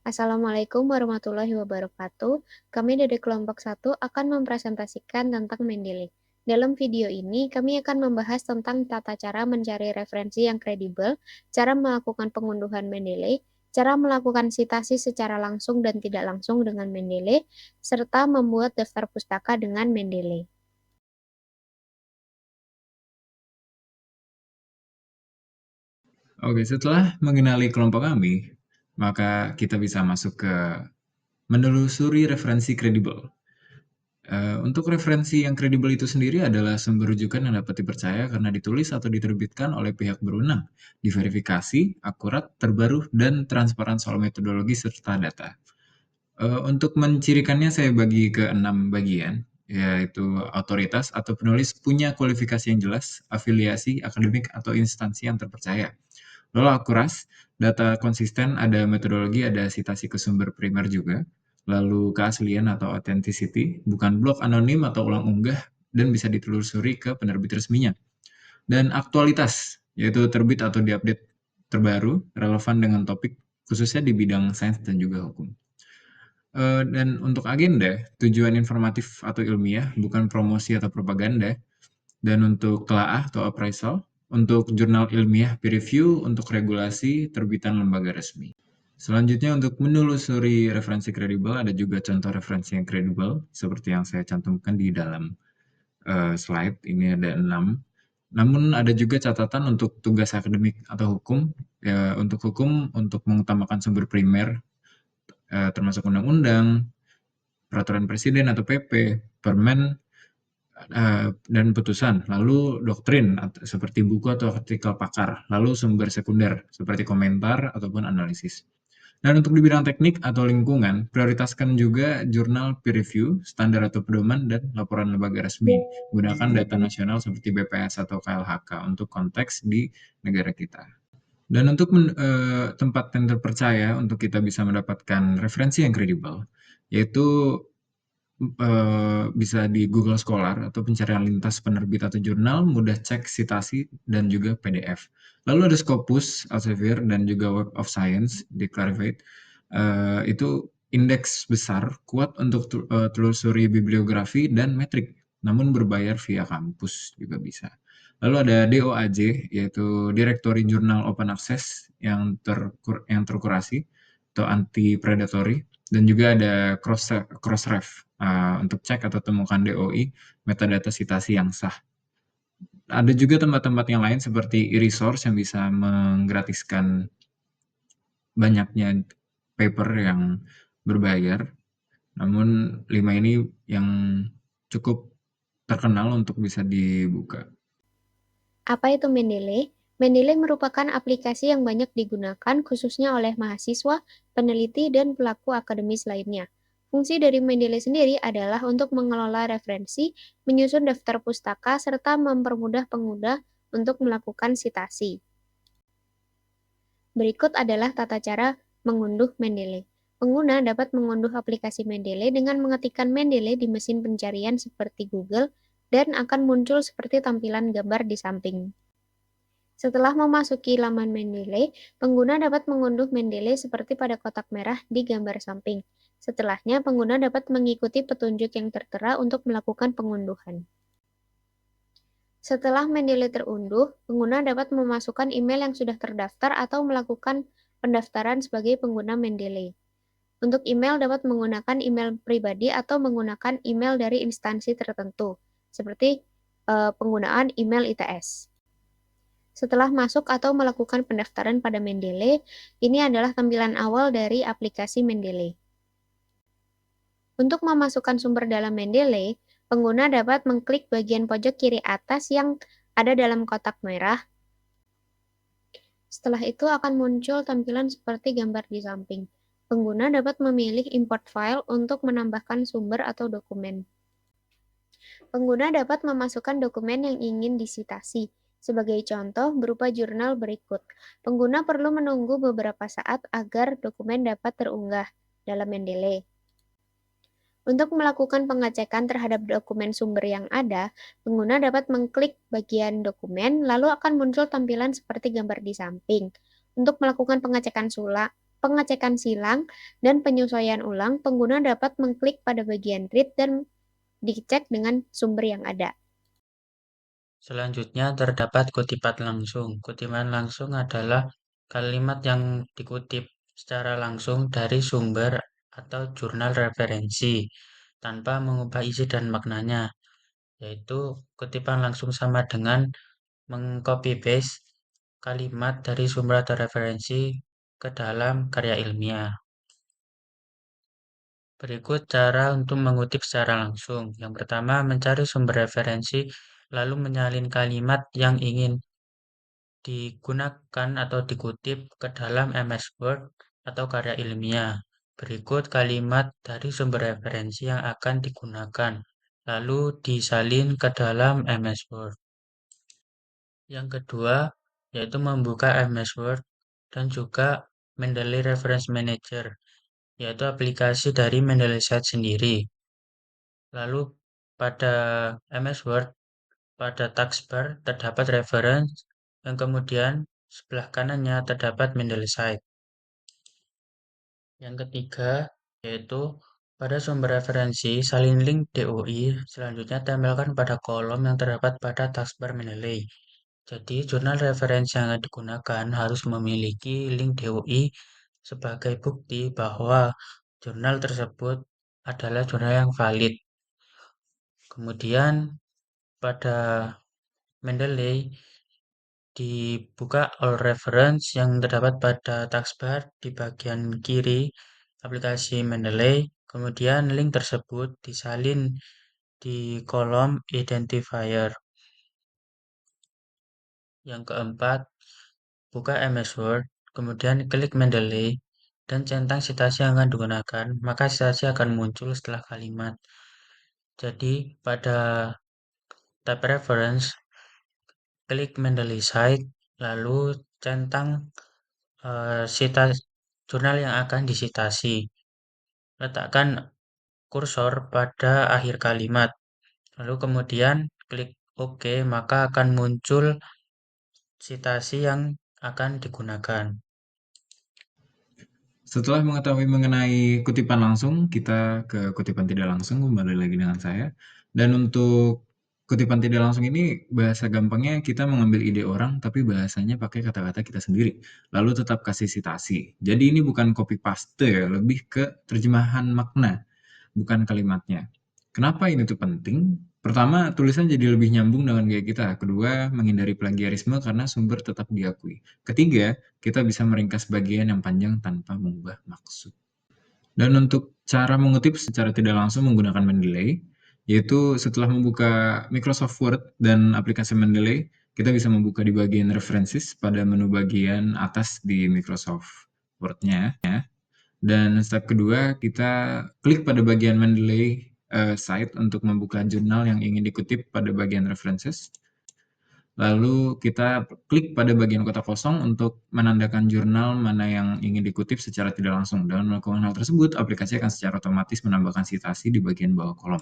Assalamualaikum warahmatullahi wabarakatuh. Kami dari kelompok 1 akan mempresentasikan tentang Mendeley. Dalam video ini, kami akan membahas tentang tata cara mencari referensi yang kredibel, cara melakukan pengunduhan Mendeley, cara melakukan sitasi secara langsung dan tidak langsung dengan Mendeley, serta membuat daftar pustaka dengan Mendeley. Oke, setelah mengenali kelompok kami, maka kita bisa masuk ke menelusuri referensi kredibel. Untuk referensi yang kredibel itu sendiri adalah sumber rujukan yang dapat dipercaya karena ditulis atau diterbitkan oleh pihak berwenang, diverifikasi, akurat, terbaru, dan transparan soal metodologi serta data. Untuk mencirikannya saya bagi ke 6 bagian, yaitu otoritas atau penulis punya kualifikasi yang jelas, afiliasi, akademik, atau instansi yang terpercaya. Lalu akuras, data konsisten, ada metodologi, ada citasi ke sumber primer juga. Lalu keaslian atau authenticity, bukan blog anonim atau ulang unggah, dan bisa ditelusuri ke penerbit resminya. Dan aktualitas, yaitu terbit atau diupdate terbaru, relevan dengan topik, khususnya di bidang sains dan juga hukum. Dan untuk agenda, tujuan informatif atau ilmiah, bukan promosi atau propaganda. Dan untuk telaah atau appraisal, untuk jurnal ilmiah peer review, untuk regulasi terbitan lembaga resmi. Selanjutnya untuk menelusuri referensi kredibel, ada juga contoh referensi yang kredibel, seperti yang saya cantumkan di dalam slide, ini ada 6. Namun ada juga catatan untuk tugas akademik atau hukum. Untuk hukum, untuk mengutamakan sumber primer, termasuk undang-undang, peraturan presiden atau PP, permen, dan putusan, lalu doktrin seperti buku atau artikel pakar, lalu sumber sekunder seperti komentar ataupun analisis. Dan untuk di bidang teknik atau lingkungan, prioritaskan juga jurnal peer review, standar atau pedoman, dan laporan lembaga resmi. Gunakan data nasional seperti BPS atau KLHK untuk konteks di negara kita. Dan untuk tempat yang terpercaya untuk kita bisa mendapatkan referensi yang kredibel, yaitu bisa di Google Scholar atau pencarian lintas penerbit atau jurnal, mudah cek citasi dan juga PDF. Lalu ada Scopus, Elsevier, dan juga Web of Science di Clarivate. Itu indeks besar, kuat untuk telusuri bibliografi dan metrik, namun berbayar via kampus juga bisa. Lalu ada DOAJ, yaitu Directory Journal Open Access yang terkurasi atau anti predatory, dan juga ada Crossref untuk cek atau temukan DOI, metadata citasi yang sah. Ada juga tempat-tempat yang lain seperti e-resource yang bisa menggratiskan banyaknya paper yang berbayar. Namun 5 ini yang cukup terkenal untuk bisa dibuka. Apa itu Mendeley? Mendeley merupakan aplikasi yang banyak digunakan khususnya oleh mahasiswa, peneliti, dan pelaku akademis lainnya. Fungsi dari Mendeley sendiri adalah untuk mengelola referensi, menyusun daftar pustaka, serta mempermudah pengguna untuk melakukan sitasi. Berikut adalah tata cara mengunduh Mendeley. Pengguna dapat mengunduh aplikasi Mendeley dengan mengetikkan Mendeley di mesin pencarian seperti Google dan akan muncul seperti tampilan gambar di samping. Setelah memasuki laman Mendeley, pengguna dapat mengunduh Mendeley seperti pada kotak merah di gambar samping. Setelahnya, pengguna dapat mengikuti petunjuk yang tertera untuk melakukan pengunduhan. Setelah Mendeley terunduh, pengguna dapat memasukkan email yang sudah terdaftar atau melakukan pendaftaran sebagai pengguna Mendeley. Untuk email dapat menggunakan email pribadi atau menggunakan email dari instansi tertentu, seperti penggunaan email ITS. Setelah masuk atau melakukan pendaftaran pada Mendeley, ini adalah tampilan awal dari aplikasi Mendeley. Untuk memasukkan sumber dalam Mendeley, pengguna dapat mengklik bagian pojok kiri atas yang ada dalam kotak merah. Setelah itu akan muncul tampilan seperti gambar di samping. Pengguna dapat memilih import file untuk menambahkan sumber atau dokumen. Pengguna dapat memasukkan dokumen yang ingin disitasi. Sebagai contoh, berupa jurnal berikut. Pengguna perlu menunggu beberapa saat agar dokumen dapat terunggah dalam Mendeley. Untuk melakukan pengecekan terhadap dokumen sumber yang ada, pengguna dapat mengklik bagian dokumen, lalu akan muncul tampilan seperti gambar di samping. Untuk melakukan pengecekan pengecekan silang, dan penyesuaian ulang, pengguna dapat mengklik pada bagian read dan dicek dengan sumber yang ada. Selanjutnya terdapat kutipan langsung. Kutipan langsung adalah kalimat yang dikutip secara langsung dari sumber atau jurnal referensi tanpa mengubah isi dan maknanya, yaitu kutipan langsung sama dengan mengcopy paste kalimat dari sumber atau referensi ke dalam karya ilmiah. Berikut cara untuk mengutip secara langsung. Yang pertama, mencari sumber referensi, lalu menyalin kalimat yang ingin digunakan atau dikutip ke dalam MS Word atau karya ilmiah. Berikut kalimat dari sumber referensi yang akan digunakan, lalu disalin ke dalam MS Word. Yang kedua, yaitu membuka MS Word dan juga Mendeley Reference Manager, yaitu aplikasi dari Mendeley Site sendiri. Lalu pada MS Word, pada taskbar terdapat reference yang kemudian sebelah kanannya terdapat Mendeley Site. Yang ketiga, yaitu pada sumber referensi salin link DOI, selanjutnya tempelkan pada kolom yang terdapat pada taskbar Mendeley. Jadi, jurnal referensi yang digunakan harus memiliki link DOI sebagai bukti bahwa jurnal tersebut adalah jurnal yang valid. Kemudian, pada Mendeley dibuka all reference yang terdapat pada taskbar di bagian kiri aplikasi Mendeley. Kemudian link tersebut disalin di kolom identifier. Yang keempat, buka MS Word, kemudian klik Mendeley dan centang citasi yang akan digunakan, maka citasi akan muncul setelah kalimat. Jadi, pada tab reference, klik Mendeley Site, lalu centang jurnal yang akan disitasi. Letakkan kursor pada akhir kalimat, lalu kemudian klik OK, maka akan muncul citasi yang akan digunakan. Setelah mengetahui mengenai kutipan langsung, kita ke kutipan tidak langsung, kembali lagi dengan saya. Dan untuk kutipan tidak langsung ini, bahasa gampangnya kita mengambil ide orang, tapi bahasanya pakai kata-kata kita sendiri. Lalu tetap kasih citasi. Jadi ini bukan copy paste ya, lebih ke terjemahan makna, bukan kalimatnya. Kenapa ini tuh penting? Pertama, tulisan jadi lebih nyambung dengan gaya kita. Kedua, menghindari plagiarisme karena sumber tetap diakui. Ketiga, kita bisa meringkas bagian yang panjang tanpa mengubah maksud. Dan untuk cara mengutip secara tidak langsung menggunakan Mendeley, yaitu setelah membuka Microsoft Word dan aplikasi Mendeley, kita bisa membuka di bagian references pada menu bagian atas di Microsoft Word-nya. Dan step kedua, kita klik pada bagian Mendeley site untuk membuka jurnal yang ingin dikutip pada bagian references. Lalu kita klik pada bagian kotak kosong untuk menandakan jurnal mana yang ingin dikutip secara tidak langsung. Dengan melakukan hal tersebut, aplikasi akan secara otomatis menambahkan citasi di bagian bawah kolom.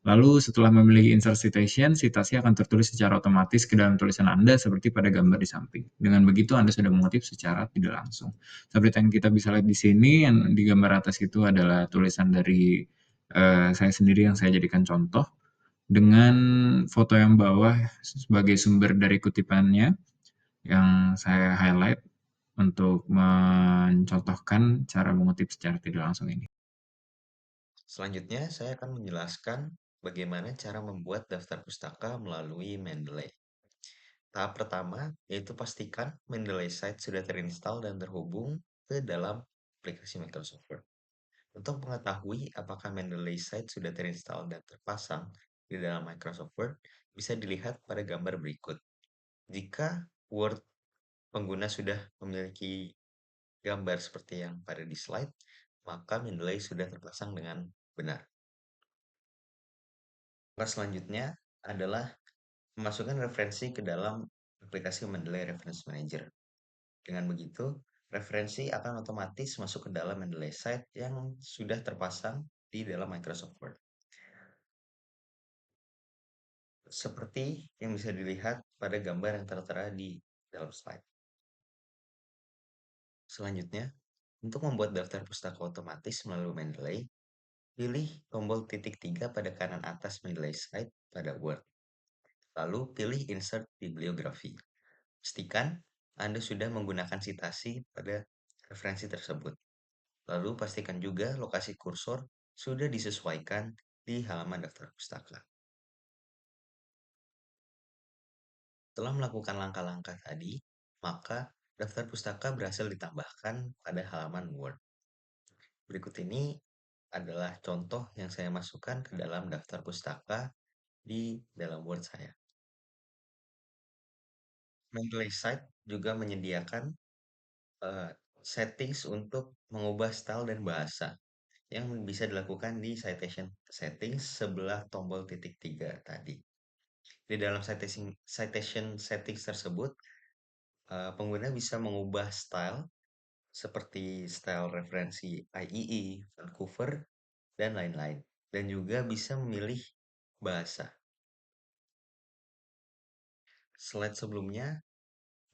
Lalu setelah memilih insert citation, citasi akan tertulis secara otomatis ke dalam tulisan Anda seperti pada gambar di samping. Dengan begitu Anda sudah mengutip secara tidak langsung. Seperti yang kita bisa lihat di sini, yang di gambar atas itu adalah tulisan dari saya sendiri yang saya jadikan contoh dengan foto yang bawah sebagai sumber dari kutipannya yang saya highlight untuk mencontohkan cara mengutip secara tidak langsung ini. Selanjutnya, saya akan menjelaskan bagaimana cara membuat daftar pustaka melalui Mendeley. Tahap pertama yaitu pastikan Mendeley Site sudah terinstall dan terhubung ke dalam aplikasi Microsoft Word. Untuk mengetahui apakah Mendeley Site sudah terinstall dan terpasang di dalam Microsoft Word, bisa dilihat pada gambar berikut. Jika Word pengguna sudah memiliki gambar seperti yang pada di slide, maka Mendeley sudah terpasang dengan benar. Langkah selanjutnya adalah memasukkan referensi ke dalam aplikasi Mendeley Reference Manager. Dengan begitu, referensi akan otomatis masuk ke dalam Mendeley Site yang sudah terpasang di dalam Microsoft Word. Seperti yang bisa dilihat pada gambar yang tertera di dalam slide. Selanjutnya, Untuk membuat daftar pustaka otomatis melalui Mendeley, pilih tombol titik 3 pada kanan atas Mendeley Site pada Word. Lalu pilih Insert Bibliography. Pastikan Anda sudah menggunakan sitasi pada referensi tersebut. Lalu pastikan juga lokasi kursor sudah disesuaikan di halaman daftar pustaka. Setelah melakukan langkah-langkah tadi, maka daftar pustaka berhasil ditambahkan pada halaman Word. Berikut ini adalah contoh yang saya masukkan ke dalam daftar pustaka di dalam Word saya. Mendeley Site juga menyediakan settings untuk mengubah style dan bahasa yang bisa dilakukan di citation settings sebelah tombol titik 3 tadi. Di dalam citation settings tersebut, pengguna bisa mengubah style seperti style referensi IEE, Vancouver, dan lain-lain. Dan juga bisa memilih bahasa. Slide sebelumnya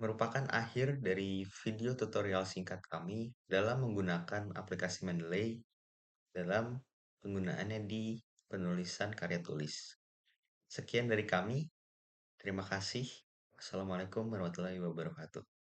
merupakan akhir dari video tutorial singkat kami dalam menggunakan aplikasi Mendeley dalam penggunaannya di penulisan karya tulis. Sekian dari kami. Terima kasih. Wassalamualaikum warahmatullahi wabarakatuh.